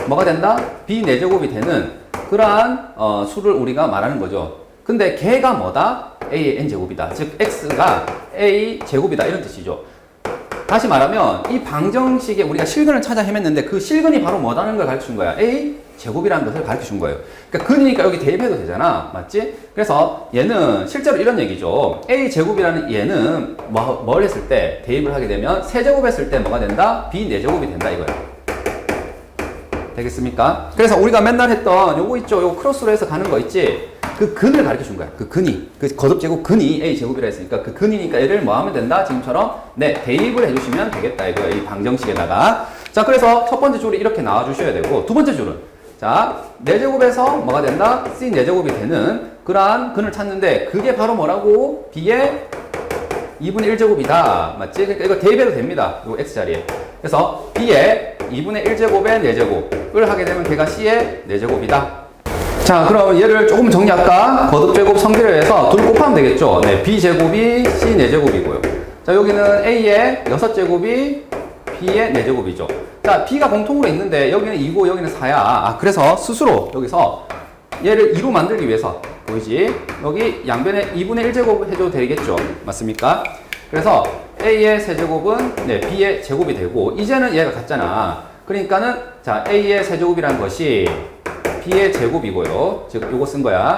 Speaker 1: 뭐가 된다? b 4제곱이 되는 그러한 수를 우리가 말하는 거죠. 근데 걔가 뭐다? a의 n제곱이다. 즉, x가 a 제곱이다. 이런 뜻이죠. 다시 말하면 이 방정식에 우리가 실근을 찾아 헤맸는데 그 실근이 바로 뭐라는 걸 가르쳐 준 거야. a 제곱이라는 것을 가르쳐 준 거예요. 그러니까 근이니까 여기 대입해도 되잖아. 맞지? 그래서 얘는 실제로 이런 얘기죠. a 제곱이라는 얘는 뭘 했을 때 대입을 하게 되면 세제곱 했을 때 뭐가 된다? b 4제곱이 된다 이거야. 되겠습니까? 그래서 우리가 맨날 했던 요거 있죠. 요거 크로스로 해서 가는 거 있지? 그 근을 가르쳐 준 거야. 그 근이. 그 거듭제곱 근이 a 제곱이라 했으니까 그 근이니까 얘를 뭐 하면 된다? 지금처럼 네, 대입을 해주시면 되겠다. 이거야. 이 방정식에다가. 자, 그래서 첫 번째 줄이 이렇게 나와 주셔야 되고, 두 번째 줄은 자, 4제곱에서 뭐가 된다? c 4제곱이 되는 그러한 근을 찾는데 그게 바로 뭐라고? b의 2분의 1제곱이다. 맞지? 그러니까 이거 대입해도 됩니다. 요 x자리에. 그래서 b의 2분의 1제곱의 4제곱을 하게 되면 걔가 c의 4제곱이다. 자, 그럼 얘를 조금 정리할까? 거듭제곱 성질에서 둘 곱하면 되겠죠. 네, b제곱이 c 4제곱이고요. 자, 여기는 a의 6제곱이 b의 4제곱이죠. 자, b가 공통으로 있는데 여기는 2고 여기는 4야. 그래서 스스로 여기서 얘를 2로 만들기 위해서 보이지? 여기 양변에 2분의 1제곱 해줘도 되겠죠. 맞습니까? 그래서 a의 세제곱은 네, b의 제곱이 되고, 이제는 얘가 같잖아. 그러니까는 자, a의 세제곱이라는 것이 b의 제곱이고요. 즉 요거 쓴 거야.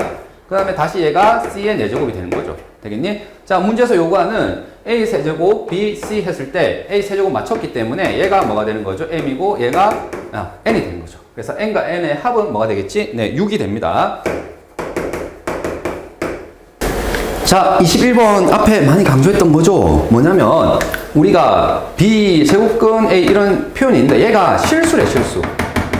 Speaker 1: 그 다음에 다시 얘가 c의 4제곱이 되는 거죠. 되겠니? 자, 문제에서 요구하는 a 세제곱 b c 했을 때 a 세제곱 맞췄기 때문에 얘가 뭐가 되는 거죠? m이고 얘가 n이 되는 거죠. 그래서 n과 n의 합은 뭐가 되겠지? 네, 6이 됩니다. 자, 21번 앞에 많이 강조했던 거죠. 뭐냐면 우리가 b 제곱근 a 이런 표현이 있는데 얘가 실수래, 실수.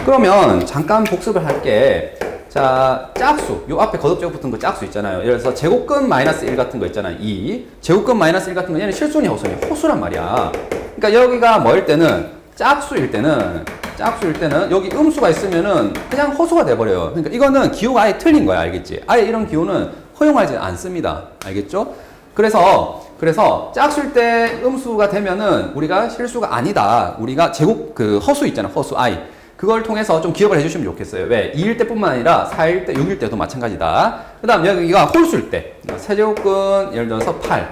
Speaker 1: 그러면 잠깐 복습을 할게. 자, 짝수. 요 앞에 거듭제곱 붙은 거 짝수 있잖아요. 예를 들어서 제곱근 마이너스 1 같은 거 있잖아요. 2. 제곱근 마이너스 1 같은 거 얘는 실수냐 호수냐? 호수란 말이야. 그러니까 여기가 뭐일 때는 짝수일 때는 여기 음수가 있으면은 그냥 호수가 돼버려요. 그러니까 이거는 기호가 아예 틀린 거야. 알겠지? 아예 이런 기호는 허용하지 않습니다. 알겠죠? 그래서 짝수일 때 음수가 되면은 우리가 실수가 아니다. 우리가 제곱 허수 있잖아. 허수 i. 그걸 통해서 좀 기억을 해주시면 좋겠어요. 왜? 2일 때뿐만 아니라 4일 때, 6일 때도 마찬가지다. 그 다음 여기가 홀수일 때. 세제곱근 예를 들어서 8.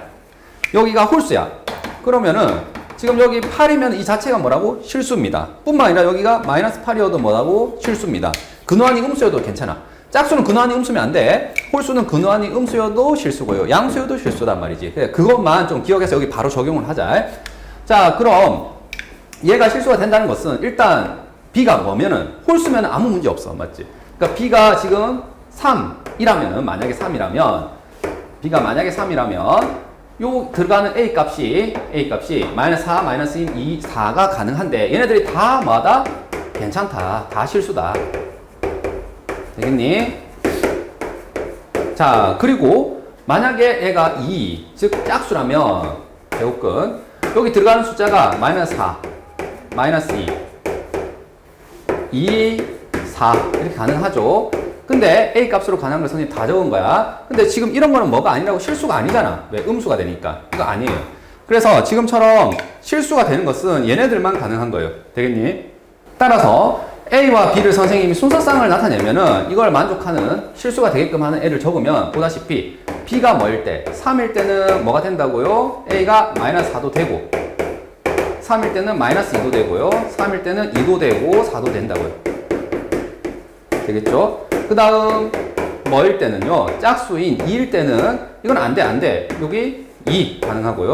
Speaker 1: 여기가 홀수야. 그러면은 지금 여기 8이면 이 자체가 뭐라고? 실수입니다. 뿐만 아니라 여기가 마이너스 8이어도 뭐라고? 실수입니다. 근호한이 음수여도 괜찮아. 짝수는 근호한이 음수면 안 돼. 홀수는 근호한이 음수여도 실수고요. 양수여도 실수단 말이지. 그것만 좀 기억해서 여기 바로 적용을 하자. 자, 그럼 얘가 실수가 된다는 것은 일단 b가 뭐면은 홀수면 아무 문제 없어. 맞지? 그러니까 b가 지금 3이라면은 만약에 3이라면 b가 만약에 3이라면 요 들어가는 a 값이 마이너스 4, 마이너스 2, 4가 가능한데 얘네들이 다 뭐다? 괜찮다. 다 실수다. 되겠니? 자, 그리고 만약에 얘가 2, 즉 짝수라면 제곱근 여기 들어가는 숫자가 마이너스 4, 마이너스 2, 4 이렇게 가능하죠. 근데 A 값으로 가능한 걸 선생님 다 적은 거야. 근데 지금 이런 거는 뭐가 아니라고? 실수가 아니잖아. 왜? 음수가 되니까. 이거 아니에요. 그래서 지금처럼 실수가 되는 것은 얘네들만 가능한 거예요. 되겠니? 따라서 A와 B를 선생님이 순서쌍을 나타내면은 이걸 만족하는 실수가 되게끔 하는 애를 적으면 보다시피 B가 뭐일 때? 3일 때는 뭐가 된다고요? A가 마이너스 4도 되고 3일 때는 마이너스 2도 되고요. 3일 때는 2도 되고 4도 된다고요. 되겠죠? 그 다음 뭐일 때는요. 짝수인 2일 때는 이건 안 돼. 여기 2 가능하고요.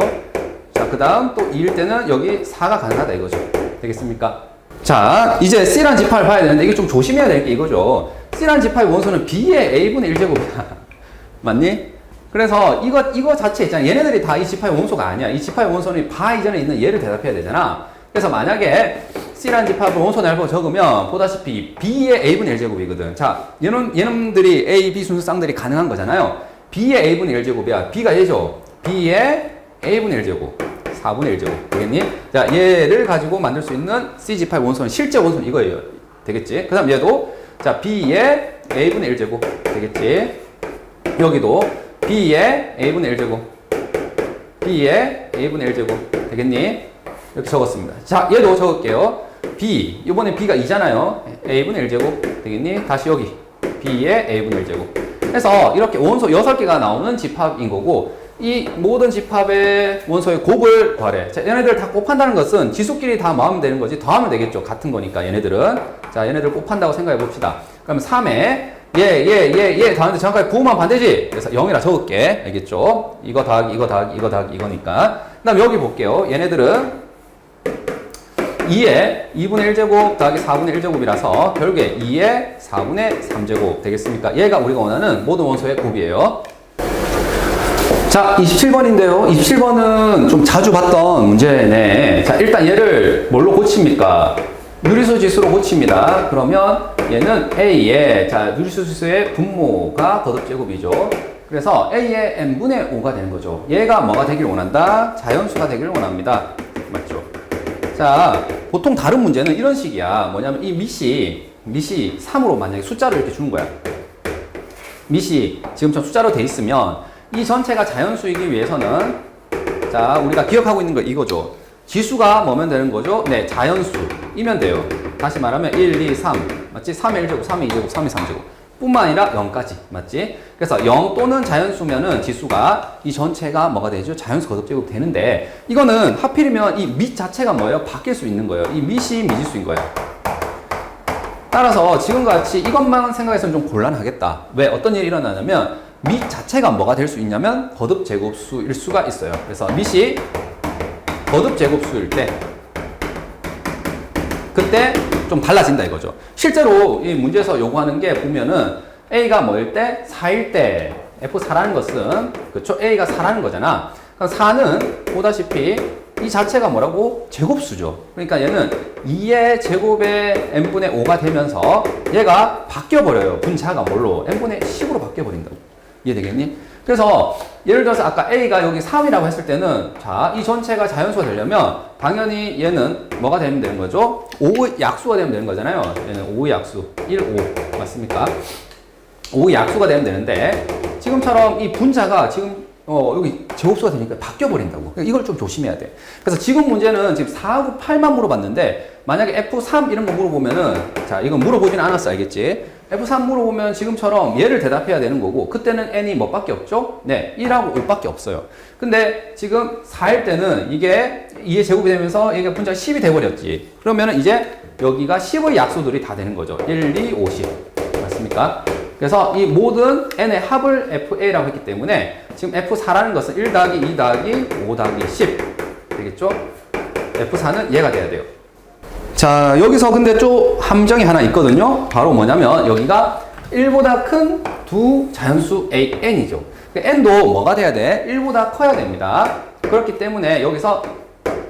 Speaker 1: 자, 그 다음 또 2일 때는 여기 4가 가능하다 이거죠. 되겠습니까? 자, 이제 C란 집합을 봐야 되는데 이게 좀 조심해야 될 게 이거죠. C란 집합의 원소는 B의 A분의 1제곱이야. 맞니? 그래서 이거 자체 있잖아. 얘네들이 다 이 집합의 원소가 아니야. 이 집합의 원소는 바 이전에 있는 얘를 대답해야 되잖아. 그래서 만약에 C란 집합을 원소 넓어 적으면 보다시피 B의 A분의 1제곱이거든. 자, 얘놈들이 A, B 순서쌍들이 가능한 거잖아요. B의 A분의 1제곱이야. B가 얘죠. B의 A분의 1제곱. 4분의 1제곱. 되겠니? 자, 얘를 가지고 만들 수 있는 C 집합의 원소는 실제 원소는 이거예요. 되겠지? 그 다음 얘도 자, B의 A분의 1제곱. 되겠지? 여기도 B의 A분의 1제곱. B의 A분의 1제곱. 되겠니? 이렇게 적었습니다. 자, 얘도 적을게요. B, 이번에 B가 2잖아요. A분의 1제곱. 되겠니? 다시 여기. B의 A분의 1제곱. 해서 이렇게 원소 6개가 나오는 집합인 거고, 이 모든 집합의 원소의 곱을 구하래. 자, 얘네들 다 곱한다는 것은 지수끼리 다 모으면 되는 거지. 더하면 되겠죠. 같은 거니까, 얘네들은. 자, 얘네들 곱한다고 생각해 봅시다. 그럼 3에 더하는데 정확하게 부호만 반대지? 그래서 0이라 적을게. 알겠죠? 이거 더하기, 이거 더하기, 이거 더하기, 이거니까. 그 다음 여기 볼게요. 얘네들은 2에 2분의 1제곱 더하기 4분의 1제곱이라서 결국에 2에 4분의 3제곱 되겠습니까? 얘가 우리가 원하는 모든 원소의 곱이에요. 자, 27번인데요. 27번은 좀 자주 봤던 문제네. 자, 일단 얘를 뭘로 고칩니까? 유리수 지수로 고칩니다. 그러면 얘는 A의, 자, 유리수 지수의 분모가 거듭제곱이죠. 그래서 A의 n분의 5가 되는 거죠. 얘가 뭐가 되길 원한다? 자연수가 되길 원합니다. 맞죠? 자, 보통 다른 문제는 이런 식이야. 뭐냐면 이 밑이 3으로 만약에 숫자를 이렇게 주는 거야. 밑이 지금처럼 숫자로 돼 있으면 이 전체가 자연수이기 위해서는 자, 우리가 기억하고 있는 거 이거죠. 지수가 뭐면 되는 거죠? 네, 자연수이면 돼요. 다시 말하면 1, 2, 3 맞지? 3의 1제곱, 3의 2제곱, 3의 3제곱 뿐만 아니라 0까지 맞지? 그래서 0 또는 자연수면은 지수가 이 전체가 뭐가 되죠? 자연수 거듭제곱 되는데 이거는 하필이면 이 밑 자체가 뭐예요? 바뀔 수 있는 거예요. 이 밑이 미지수인 거예요. 따라서 지금과 같이 이것만 생각해서는 좀 곤란하겠다. 왜? 어떤 일이 일어나냐면 밑 자체가 뭐가 될 수 있냐면 거듭제곱수일 수가 있어요. 그래서 밑이 거듭제곱수일 때 그때 좀 달라진다 이거죠. 실제로 이 문제에서 요구하는 게 보면은 A가 뭐일 때? 4일 때 F4라는 것은 그쵸? A가 4라는 거잖아. 그럼 4는 보다시피 이 자체가 뭐라고? 제곱수죠. 그러니까 얘는 2의 제곱에 n분의 5가 되면서 얘가 바뀌어버려요. 분자가 뭘로? n분의 10으로 바뀌어버린다고. 이해되겠니? 그래서 예를 들어서 아까 A가 여기 3이라고 했을 때는 자, 이 전체가 자연수가 되려면 당연히 얘는 뭐가 되면 되는 거죠? 5의 약수가 되면 되는 거잖아요. 얘는 5의 약수 1, 5 맞습니까? 5의 약수가 되면 되는데 지금처럼 이 분자가 지금 여기 제곱수가 되니까 바뀌어버린다고. 이걸 좀 조심해야 돼. 그래서 지금 문제는 지금 4하고 8만 물어봤는데 만약에 F3 이런 거 물어보면은 자, 이건 물어보지는 않았어. 알겠지? F3 물어보면 지금처럼 얘를 대답해야 되는 거고, 그때는 n이 뭐밖에 없죠? 네, 1하고 5밖에 없어요. 근데 지금 4일 때는 이게 2의 제곱이 되면서 이게 분자가 10이 돼버렸지. 그러면은 이제 여기가 10의 약수들이 다 되는 거죠. 1, 2, 5, 10. 맞습니까? 그래서 이 모든 n의 합을 FA라고 했기 때문에 지금 F4라는 것은 1 더하기 2 더하기 5 더하기 10 되겠죠? F4는 얘가 돼야 돼요. 자, 여기서 근데 좀 함정이 하나 있거든요. 바로 뭐냐면 여기가 1보다 큰 두 자연수 n이죠. n도 뭐가 돼야 돼? 1보다 커야 됩니다. 그렇기 때문에 여기서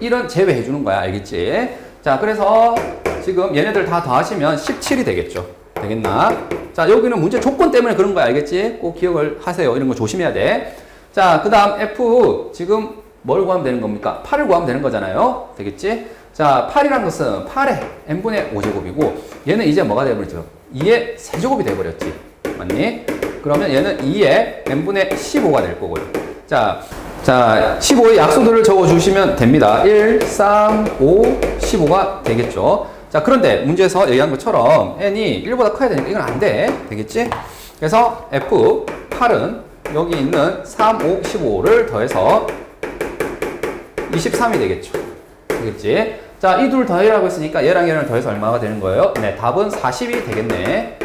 Speaker 1: 1은 제외해 주는 거야. 알겠지? 자, 그래서 지금 얘네들 다 더하시면 17이 되겠죠. 되겠나? 자, 여기는 문제 조건 때문에 그런 거야. 알겠지? 꼭 기억을 하세요. 이런 거 조심해야 돼. 자, 그 다음 F 지금 뭘 구하면 되는 겁니까? 8을 구하면 되는 거잖아요. 되겠지? 자, 8이란 것은 8의 n분의 5제곱이고 얘는 이제 뭐가 돼버렸죠? 2의 세제곱이 돼버렸지. 맞니? 그러면 얘는 2의 n분의 15가 될 거고요. 자, 15의 약수들을 적어주시면 됩니다. 1, 3, 5, 15가 되겠죠. 자, 그런데 문제에서 얘기한 것처럼 n이 1보다 커야 되니까 이건 안 돼. 되겠지? 그래서 F8은 여기 있는 3, 5, 15를 더해서 23이 되겠죠. 되겠지? 자, 이 둘 더해라고 했으니까 얘랑 얘랑 더해서 얼마가 되는 거예요? 네, 답은 40이 되겠네.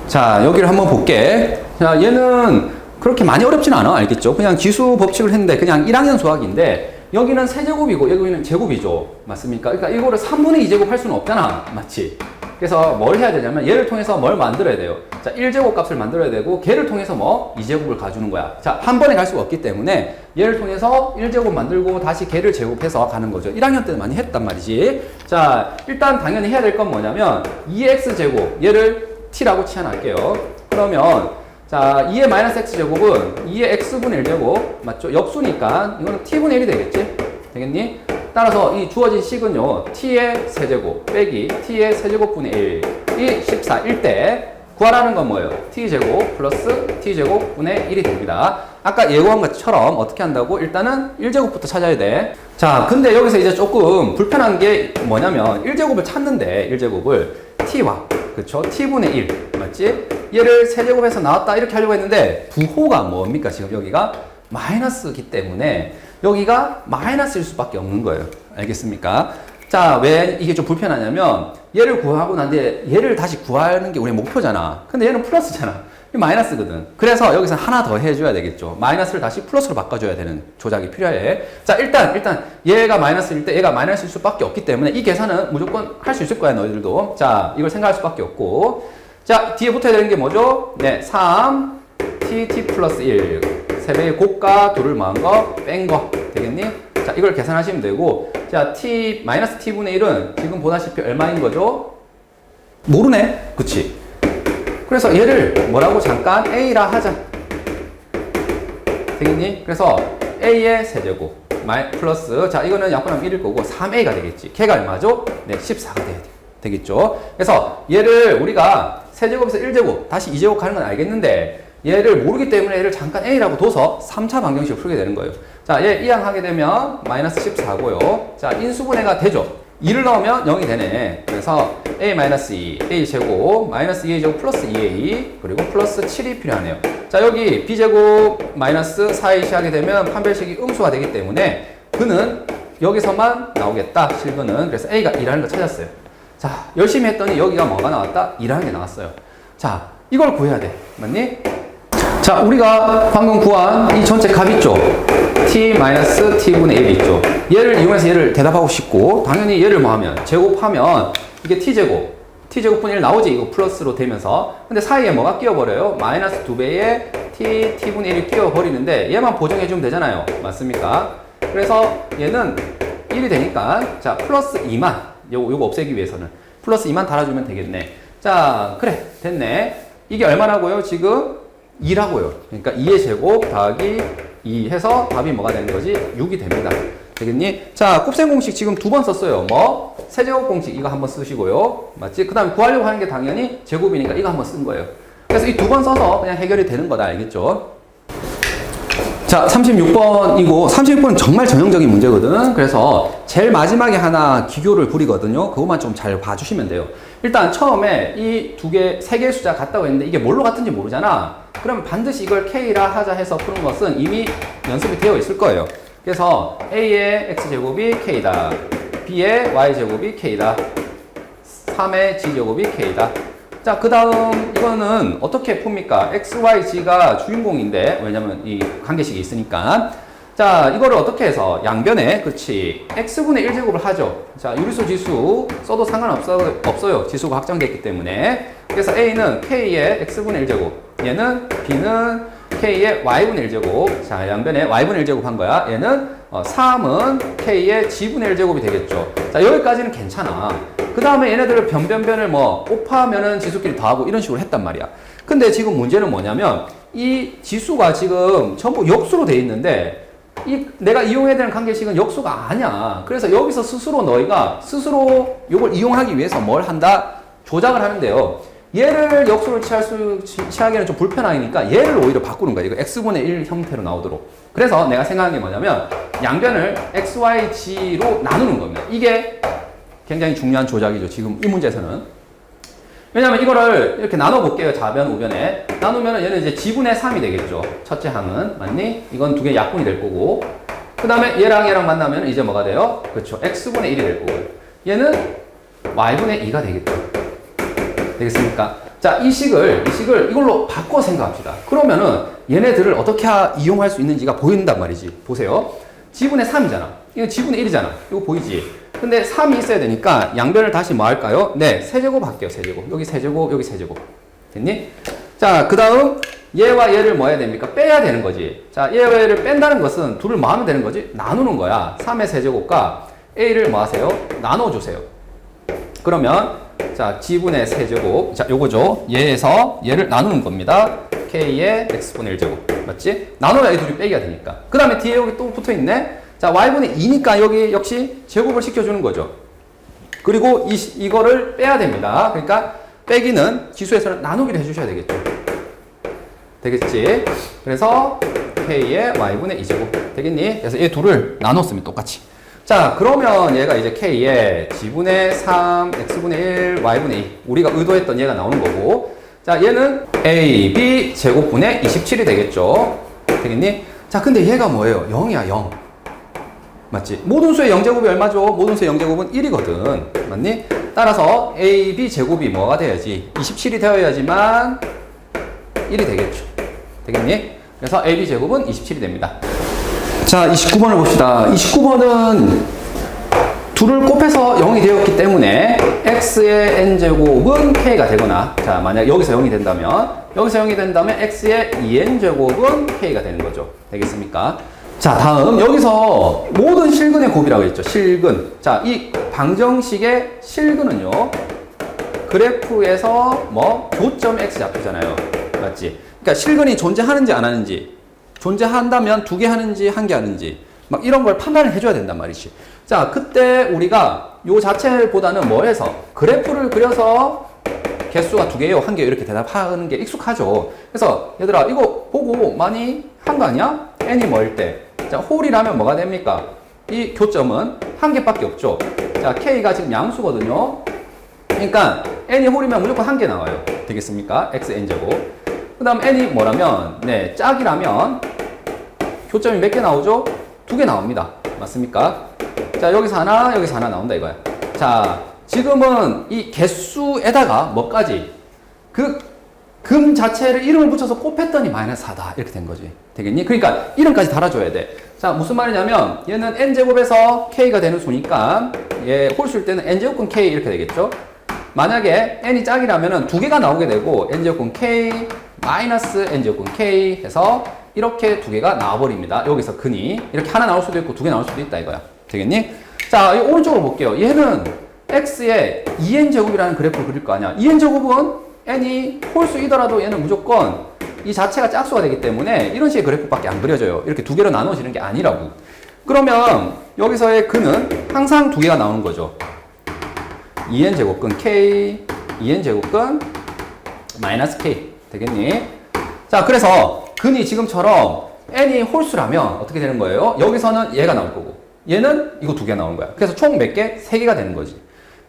Speaker 1: 자, 여기를 한번 볼게. 자, 얘는 그렇게 많이 어렵진 않아. 알겠죠? 그냥 기수 법칙을 했는데 그냥 1학년 수학인데 여기는 세제곱이고 여기는 제곱이죠. 맞습니까? 그러니까 이거를 3분의 2제곱 할 수는 없잖아. 맞지? 그래서 뭘 해야 되냐면 얘를 통해서 뭘 만들어야 돼요. 자, 1제곱 값을 만들어야 되고 걔를 통해서 뭐 2제곱을 가주는 거야. 자, 한 번에 갈 수가 없기 때문에 얘를 통해서 1제곱 만들고 다시 걔를 제곱해서 가는 거죠. 1학년 때는 많이 했단 말이지. 자, 일단 당연히 해야 될 건 뭐냐면 2x제곱 얘를 t라고 치환할게요. 그러면 자, 2의 마이너스 x제곱은 2의 x분의 1제곱 맞죠? 역수니까 이거는 t분의 1이 되겠지? 되겠니? 따라서 이 주어진 식은요 t의 세제곱 빼기 t의 세제곱분의 1이 14일 때 구하라는 건 뭐예요? t제곱 플러스 t제곱분의 1이 됩니다. 아까 예고한 것처럼 어떻게 한다고? 일단은 1제곱부터 찾아야 돼. 자, 근데 여기서 이제 조금 불편한 게 뭐냐면 1제곱을 찾는데 1제곱을 t와 그쵸? t분의 1 맞지? 얘를 세제곱해서 나왔다 이렇게 하려고 했는데 부호가 뭡니까? 지금 여기가 마이너스이기 때문에 여기가 마이너스일 수밖에 없는 거예요. 알겠습니까? 자, 왜 이게 좀 불편하냐면 얘를 구하고 난 뒤에 얘를 다시 구하는 게 우리의 목표잖아. 근데 얘는 플러스잖아. 마이너스거든. 그래서 여기서 하나 더 해줘야 되겠죠. 마이너스를 다시 플러스로 바꿔줘야 되는 조작이 필요해. 자, 일단 얘가 마이너스일 때 얘가 마이너스일 수밖에 없기 때문에 이 계산은 무조건 할 수 있을 거야, 너희들도. 자, 이걸 생각할 수밖에 없고. 자, 뒤에 붙어야 되는 게 뭐죠? 네, 3, t 플러스 1. 3배의 곱과 2를 뭐한 거? 뺀 거. 되겠니? 자, 이걸 계산하시면 되고. 자, 마이너스 t분의 1은 지금 보다시피 얼마인 거죠? 모르네? 그치? 그래서 얘를 뭐라고 잠깐 a라 하자. 되겠니? 그래서 a의 세제곱 플러스 자 이거는 약분하면 1일 거고 3a가 되겠지. 걔가 얼마죠? 네, 14가 돼야 돼. 되겠죠? 그래서 얘를 우리가 세제곱에서 1제곱 다시 2제곱 가는 건 알겠는데 얘를 모르기 때문에 얘를 잠깐 a라고 둬서 3차 방정식을 풀게 되는 거예요. 자, 얘 이항하게 되면 마이너스 14고요. 자, 인수분해가 되죠. 2를 넣으면 0이 되네. 그래서 a-2, a제곱, 마이너스 2a제곱 플러스 2a, 그리고 플러스 7이 필요하네요. 자, 여기 b제곱 마이너스 4ac 하게 되면 판별식이 음수가 되기 때문에 그는 여기서만 나오겠다, 실근은. 그래서 a가 2라는 걸 찾았어요. 자, 열심히 했더니 여기가 뭐가 나왔다? 2라는 게 나왔어요. 자, 이걸 구해야 돼. 맞니? 자, 우리가 방금 구한 이 전체 값 있죠? t-t분의 1이 있죠. 얘를 이용해서 얘를 대답하고 싶고, 당연히 얘를 뭐 하면, 제곱하면, 이게 t제곱분의 1 나오지? 이거 플러스로 되면서. 근데 사이에 뭐가 끼어버려요? 마이너스 2배의 t분의 1이 끼어버리는데, 얘만 보정해주면 되잖아요. 맞습니까? 그래서 얘는 1이 되니까, 자, 플러스 2만, 요거 없애기 위해서는. 플러스 2만 달아주면 되겠네. 자, 그래. 됐네. 이게 얼마라고요? 지금 2라고요. 그러니까 2의 제곱 더하기 2 해서 답이 뭐가 되는 거지? 6이 됩니다. 되겠니? 자, 곱셈 공식 지금 2번 썼어요. 뭐? 세제곱 공식 이거 한번 쓰시고요. 맞지? 그 다음에 구하려고 하는 게 당연히 제곱이니까 이거 한번 쓴 거예요. 그래서 이 2번 써서 그냥 해결이 되는 거다. 알겠죠? 자, 36번이고 36번은 정말 전형적인 문제거든. 그래서 제일 마지막에 하나 기교를 부리거든요. 그것만 좀 잘 봐주시면 돼요. 일단 처음에 이 세 개의 숫자 같다고 했는데 이게 뭘로 같은지 모르잖아. 그러면 반드시 이걸 K라 하자 해서 푸는 것은 이미 연습이 되어 있을 거예요. 그래서 A의 X제곱이 K다. B의 Y제곱이 K다. 3의 G제곱이 K다. 자, 그 다음 이거는 어떻게 풉니까? X, Y, G가 주인공인데 왜냐면 이 관계식이 있으니까. 자, 이거를 어떻게 해서 양변에 그렇지 X분의 1제곱을 하죠. 자, 유리수 지수 써도 상관없어요. 지수가 확정됐기 때문에. 그래서 A는 K의 X분의 1제곱, 얘는 B는 K의 Y분의 1제곱. 자, 양변에 Y분의 1제곱 한 거야. 얘는 3은 K의 G분의 1제곱이 되겠죠. 자, 여기까지는 괜찮아. 그 다음에 얘네들을 변변변을 뭐 곱하면은 지수끼리 더하고 이런 식으로 했단 말이야. 근데 지금 문제는 뭐냐면 이 지수가 지금 전부 역수로 돼 있는데 내가 이용해야 되는 관계식은 역수가 아니야. 그래서 여기서 스스로 너희가 스스로 이걸 이용하기 위해서 뭘 한다? 조작을 하는데요. 얘를 역수로 취하기는 좀 불편하니까 얘를 오히려 바꾸는 거야. 이거 x분의 1 형태로 나오도록. 그래서 내가 생각한 게 뭐냐면 양변을 x, y, g로 나누는 겁니다. 이게 굉장히 중요한 조작이죠. 지금 이 문제에서는. 왜냐면 이거를 이렇게 나눠볼게요. 좌변, 우변에. 나누면 얘는 이제 g분의 3이 되겠죠. 첫째 항은. 맞니? 이건 두 개 약분이 될 거고. 그 다음에 얘랑 만나면 이제 뭐가 돼요? 그렇죠. x분의 1이 될 거고. 얘는 y분의 2가 되겠죠. 되겠습니까? 자, 이 식을 이걸로 바꿔 생각합시다. 그러면은 얘네들을 어떻게 이용할 수 있는지가 보인단 말이지. 보세요. g분의 3이잖아. 이거 g분의 1이잖아. 이거 보이지? 근데 3이 있어야 되니까 양변을 다시 뭐 할까요? 네, 세제곱 할게요. 세제곱. 여기 세제곱, 여기 세제곱. 됐니? 자, 그 다음 얘와 얘를 뭐 해야 됩니까? 빼야 되는 거지. 자, 얘와 얘를 뺀다는 것은 둘을 뭐 하면 되는 거지? 나누는 거야. 3의 세제곱과 a를 뭐 하세요? 나눠주세요. 그러면 자, g분의 세제곱. 자, 요거죠. 얘에서 얘를 나누는 겁니다. k의 x분의 1제곱. 맞지? 나눠야 이 둘이 빼기가 되니까. 그 다음에 뒤에 여기 또 붙어 있네. 자, y분의 2니까 여기 역시 제곱을 시켜주는 거죠. 그리고 이거를 빼야 됩니다. 그러니까 빼기는 지수에서는 나누기를 해주셔야 되겠죠. 되겠지? 그래서 k의 y분의 2제곱. 되겠니? 그래서 이 둘을 나눴으면 똑같이. 자, 그러면 얘가 이제 k의 g분의 3, x분의 1, y분의 2. 우리가 의도했던 얘가 나오는 거고. 자, 얘는 a, b 제곱분의 27이 되겠죠. 되겠니? 자, 근데 얘가 뭐예요? 0이야, 0. 맞지? 모든 수의 0제곱이 얼마죠? 모든 수의 0제곱은 1이거든. 맞니? 따라서 a, b 제곱이 뭐가 돼야지? 27이 되어야지만 1이 되겠죠. 되겠니? 그래서 a, b 제곱은 27이 됩니다. 자, 29번을 봅시다. 29번은 둘을 곱해서 0이 되었기 때문에 x의 n제곱은 k가 되거나, 자, 만약 여기서 0이 된다면 x의 2n제곱은 k가 되는 거죠. 되겠습니까? 자, 다음 여기서 모든 실근의 곱이라고 했죠. 실근. 자, 이 방정식의 실근은요, 그래프에서 뭐 교점 x 잡히잖아요. 맞지? 그러니까 실근이 존재하는지 안 하는지, 존재한다면 두 개 하는지 한 개 하는지 막 이런 걸 판단을 해줘야 된단 말이지. 자, 그때 우리가 요 자체보다는 뭐 해서 그래프를 그려서 개수가 두 개요, 한 개요 이렇게 대답하는 게 익숙하죠. 그래서 얘들아 이거 보고 많이 한 거 아니야? n이 뭐일 때. 자, 홀이라면 뭐가 됩니까? 이 교점은 한 개밖에 없죠. 자, k가 지금 양수거든요. 그러니까 n이 홀이면 무조건 한 개 나와요. 되겠습니까? xn제곱. 그 다음 n이 뭐라면, 네, 짝이라면 교점이 몇 개 나오죠? 두 개 나옵니다. 맞습니까? 자, 여기서 하나 나온다 이거야. 자, 지금은 이 개수에다가 뭐까지? 금 자체를 이름을 붙여서 곱했더니 마이너스 4다. 이렇게 된 거지. 되겠니? 그러니까 이름까지 달아줘야 돼. 자, 무슨 말이냐면 얘는 n제곱에서 k가 되는 수니까 얘 홀수일 때는 n제곱근 k 이렇게 되겠죠? 만약에 n이 짝이라면 두 개가 나오게 되고 n제곱근 k 마이너스 n제곱근 k 해서 이렇게 두 개가 나와버립니다. 여기서 근이 이렇게 하나 나올 수도 있고 두 개 나올 수도 있다 이거야. 되겠니? 자, 이 오른쪽으로 볼게요. 얘는 x의 2n제곱이라는 그래프를 그릴 거 아니야. 2n제곱은 n이 홀수이더라도 얘는 무조건 이 자체가 짝수가 되기 때문에 이런 식의 그래프밖에 안 그려져요. 이렇게 두 개로 나눠지는 게 아니라고. 그러면 여기서의 근은 항상 두 개가 나오는 거죠. 2n제곱근 k, 2n제곱근 마이너스 k. 되겠니? 자, 그래서 근이 지금처럼 n이 홀수라면 어떻게 되는 거예요? 여기서는 얘가 나올 거고 얘는 이거 두 개 나오는 거야. 그래서 총 몇 개? 3개가 되는 거지.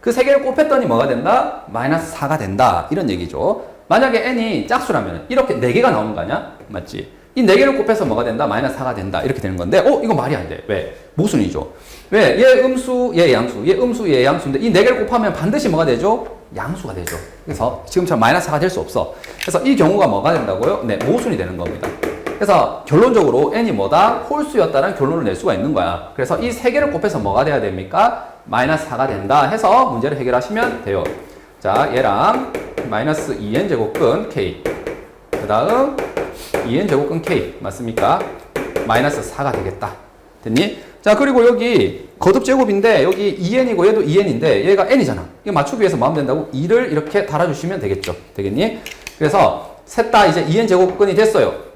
Speaker 1: 그 3개를 곱했더니 뭐가 된다? 마이너스 4가 된다. 이런 얘기죠. 만약에 n이 짝수라면 이렇게 4개가 나오는 거 아니야? 맞지? 이 4개를 곱해서 뭐가 된다? 마이너스 4가 된다. 이렇게 되는 건데 이거 말이 안 돼. 왜? 모순이죠. 왜? 얘 음수, 얘 양수, 얘 음수, 얘 양수인데 이 4개를 곱하면 반드시 뭐가 되죠? 양수가 되죠. 그래서 지금처럼 마이너스 4가 될 수 없어. 그래서 이 경우가 뭐가 된다고요? 네, 모순이 되는 겁니다. 그래서 결론적으로 n이 뭐다? 홀수였다는 결론을 낼 수가 있는 거야. 그래서 이 3개를 곱해서 뭐가 돼야 됩니까? 마이너스 4가 된다 해서 문제를 해결하시면 돼요. 자, 얘랑 마이너스 2n제곱근 k 그 다음 2n제곱근 k 맞습니까? 마이너스 4가 되겠다. 됐니? 자, 그리고 여기 거듭제곱인데 여기 2n이고 얘도 2n인데 얘가 n이잖아. 이거 맞추기 위해서 뭐 하면 된다고? 2를 이렇게 달아주시면 되겠죠. 되겠니? 그래서 셋 다 이제 2n제곱근이 됐어요.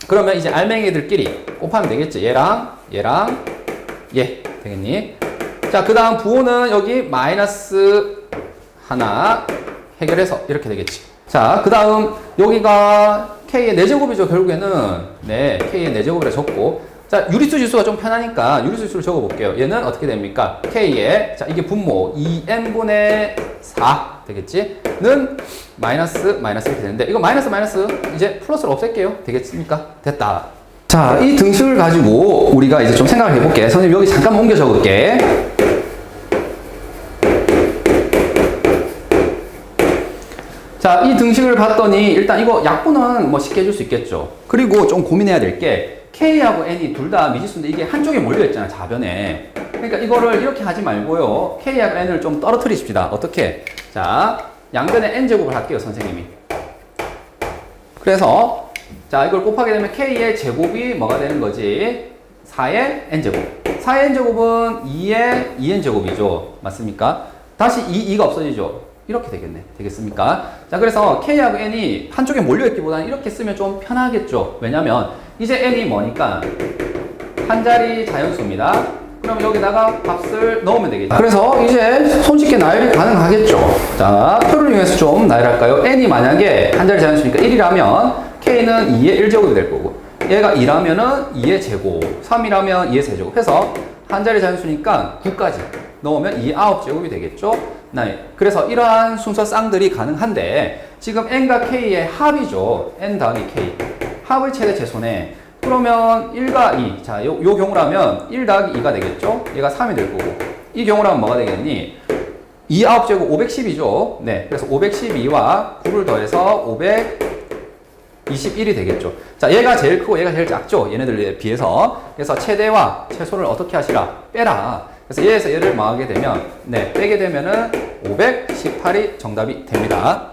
Speaker 1: 그러면 이제 알맹이들끼리 곱하면 되겠지. 얘랑 얘랑 얘 되겠니? 자, 그 다음 부호는 여기 마이너스 하나 해결해서 이렇게 되겠지. 자, 그 다음 여기가 k의 4제곱이죠. 결국에는 네, k의 4제곱이라 적고 자, 유리수 지수가 좀 편하니까 유리수 지수를 적어볼게요. 얘는 어떻게 됩니까? k의 자, 이게 분모 2n분의 4 되겠지? 는 마이너스 이렇게 되는데 이거 마이너스 이제 플러스를 없앨게요. 되겠습니까? 됐다. 자, 이 등식을 가지고 우리가 이제 좀 생각을 해볼게. 선생님 여기 잠깐 옮겨 적을게. 자, 이 등식을 봤더니 일단 이거 약분은 뭐 쉽게 해줄 수 있겠죠. 그리고 좀 고민해야 될 게 k하고 n이 둘 다 미지수인데 이게 한쪽에 몰려있잖아, 좌변에. 그러니까 이거를 이렇게 하지 말고요. k하고 n을 좀 떨어뜨리십시다. 어떻게? 자, 양변에 n제곱을 할게요, 선생님이. 그래서 자, 이걸 곱하게 되면 k의 제곱이 뭐가 되는 거지? 4의 n제곱. 4의 n제곱은 2의 2n제곱이죠. 맞습니까? 다시 2가 없어지죠. 이렇게 되겠네. 되겠습니까? 자, 그래서 k하고 n이 한쪽에 몰려있기보다는 이렇게 쓰면 좀 편하겠죠. 왜냐면 이제 n이 뭐니까 한 자리 자연수입니다. 그럼 여기다가 값을 넣으면 되겠죠. 그래서 이제 손쉽게 나열이 가능하겠죠. 자, 표를 이용해서 좀 나열할까요? n이 만약에 한 자리 자연수니까 1이라면 k는 2의 1제곱이 될 거고 얘가 2라면은 2의 제곱, 3이라면 2의 세제곱 해서 한 자리 자연수니까 9까지 넣으면 2의 9제곱이 되겠죠. 네. 그래서 이러한 순서 쌍들이 가능한데 지금 n과 k의 합이죠. n 더하기 k. 합을 최대 최소네. 그러면 1과 2. 자, 요 경우라면 1 더하기 2가 되겠죠? 얘가 3이 될 거고. 이 경우라면 뭐가 되겠니? 2 9제곱 510이죠. 네. 그래서 512와 9를 더해서 521이 되겠죠. 자, 얘가 제일 크고 얘가 제일 작죠? 얘네들에 비해서. 그래서 최대와 최소를 어떻게 하시라? 빼라. 그래서 얘에서 얘를 뭐하게 되면, 네, 빼게 되면은 518이 정답이 됩니다.